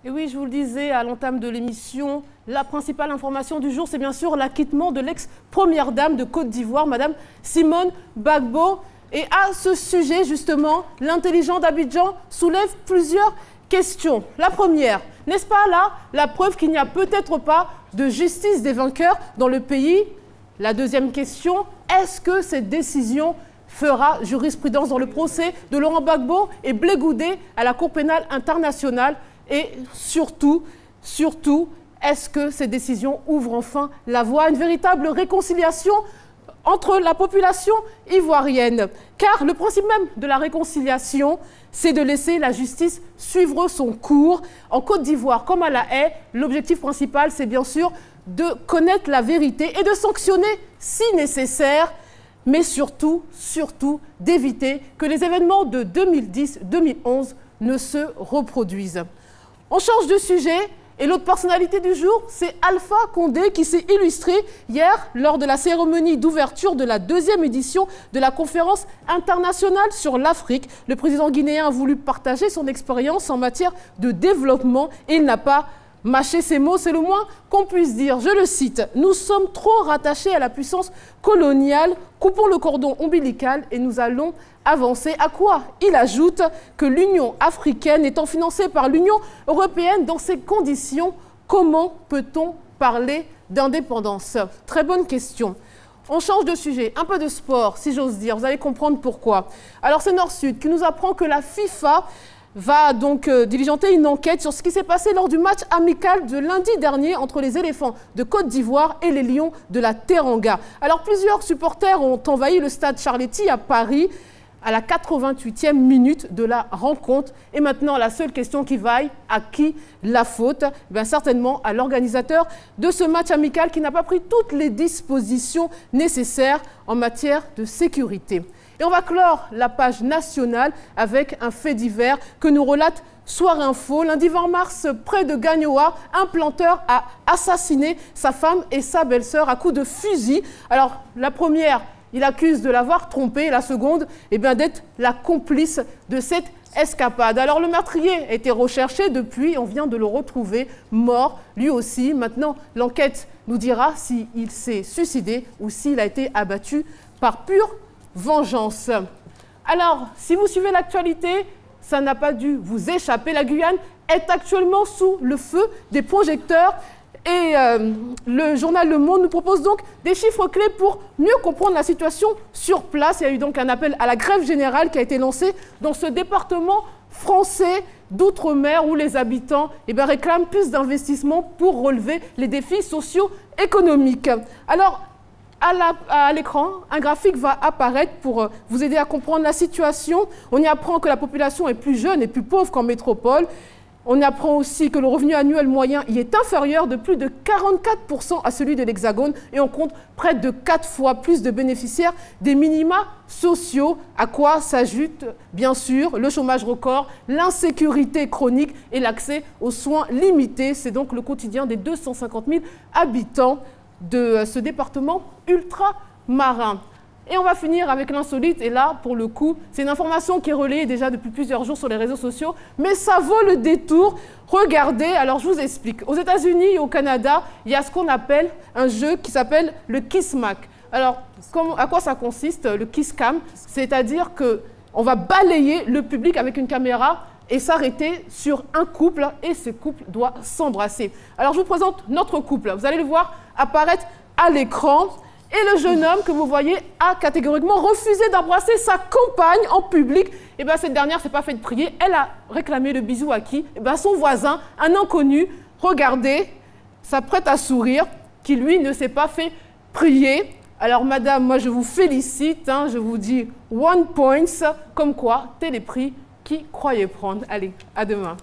Et oui, je vous le disais à l'entame de l'émission, la principale information du jour, c'est bien sûr l'acquittement de l'ex-première dame de Côte d'Ivoire, Madame Simone Gbagbo. Et à ce sujet, justement, l'intelligent d'Abidjan soulève plusieurs questions. La première, n'est-ce pas là la preuve qu'il n'y a peut-être pas de justice des vainqueurs dans le pays? La deuxième question, est-ce que cette décision fera jurisprudence dans le procès de Laurent Gbagbo et Blé Goudé à la Cour pénale internationale? Et surtout, est-ce que ces décisions ouvrent enfin la voie à une véritable réconciliation entre la population ivoirienne? Car le principe même de la réconciliation, c'est de laisser la justice suivre son cours. En Côte d'Ivoire, comme à La Haye, l'objectif principal, c'est bien sûr de connaître la vérité et de sanctionner si nécessaire, mais surtout d'éviter que les événements de 2010-2011 ne se reproduisent. On change de sujet et l'autre personnalité du jour, c'est Alpha Condé qui s'est illustré hier lors de la cérémonie d'ouverture de la deuxième édition de la conférence internationale sur l'Afrique. Le président guinéen a voulu partager son expérience en matière de développement et il n'a pas mâché ses mots, c'est le moins qu'on puisse dire. Je le cite, « Nous sommes trop rattachés à la puissance coloniale, coupons le cordon ombilical et nous allons avancer. » À quoi il ajoute que l'Union africaine étant financée par l'Union européenne, dans ces conditions, comment peut-on parler d'indépendance? Très bonne question. On change de sujet, un peu de sport, si j'ose dire, vous allez comprendre pourquoi. Alors c'est Nord-Sud qui nous apprend que la FIFA va donc diligenter une enquête sur ce qui s'est passé lors du match amical de lundi dernier entre les éléphants de Côte d'Ivoire et les lions de la Teranga. Alors plusieurs supporters ont envahi le stade Charletti à Paris à la 88e minute de la rencontre. Et maintenant, la seule question qui vaille, à qui la faute? Bien, certainement à l'organisateur de ce match amical qui n'a pas pris toutes les dispositions nécessaires en matière de sécurité. Et on va clore la page nationale avec un fait divers que nous relate Soir Info. Lundi 20 mars, près de Gagnoa, un planteur a assassiné sa femme et sa belle-sœur à coups de fusil. Alors, la première, il accuse de l'avoir trompée. La seconde, d'être la complice de cette escapade. Alors, le meurtrier était recherché depuis. On vient de le retrouver mort, lui aussi. Maintenant, l'enquête nous dira s'il s'est suicidé ou s'il a été abattu par pure vengeance. Alors, si vous suivez l'actualité, ça n'a pas dû vous échapper. La Guyane est actuellement sous le feu des projecteurs et le journal Le Monde nous propose donc des chiffres clés pour mieux comprendre la situation sur place. Il y a eu donc un appel à la grève générale qui a été lancé dans ce département français d'outre-mer où les habitants réclament plus d'investissements pour relever les défis socio-économiques. Alors, à l'écran, un graphique va apparaître pour vous aider à comprendre la situation. On y apprend que la population est plus jeune et plus pauvre qu'en métropole. On y apprend aussi que le revenu annuel moyen y est inférieur de plus de 44% à celui de l'Hexagone et on compte près de 4 fois plus de bénéficiaires des minima sociaux, à quoi s'ajoute bien sûr le chômage record, l'insécurité chronique et l'accès aux soins limités. C'est donc le quotidien des 250 000 habitants de ce département ultramarin. Et on va finir avec l'insolite, et là, pour le coup, c'est une information qui est relayée déjà depuis plusieurs jours sur les réseaux sociaux, mais ça vaut le détour. Regardez, alors je vous explique. Aux États-Unis et au Canada, il y a ce qu'on appelle un jeu qui s'appelle le Kiss Mac. Alors, à quoi ça consiste, le Kiss Cam? C'est-à-dire qu'on va balayer le public avec une caméra et s'arrêter sur un couple, et ce couple doit s'embrasser. Alors, je vous présente notre couple. Vous allez le voir apparaître à l'écran. Et le jeune homme que vous voyez a catégoriquement refusé d'embrasser sa compagne en public. Et bien, cette dernière ne s'est pas fait de prier. Elle a réclamé le bisou à qui? Et bien, son voisin, un inconnu. Regardez, s'apprête à sourire, qui lui ne s'est pas fait prier. Alors, madame, moi, je vous félicite. Je vous dis 1 point, comme quoi, tel est prix qui croyait prendre. Allez, à demain.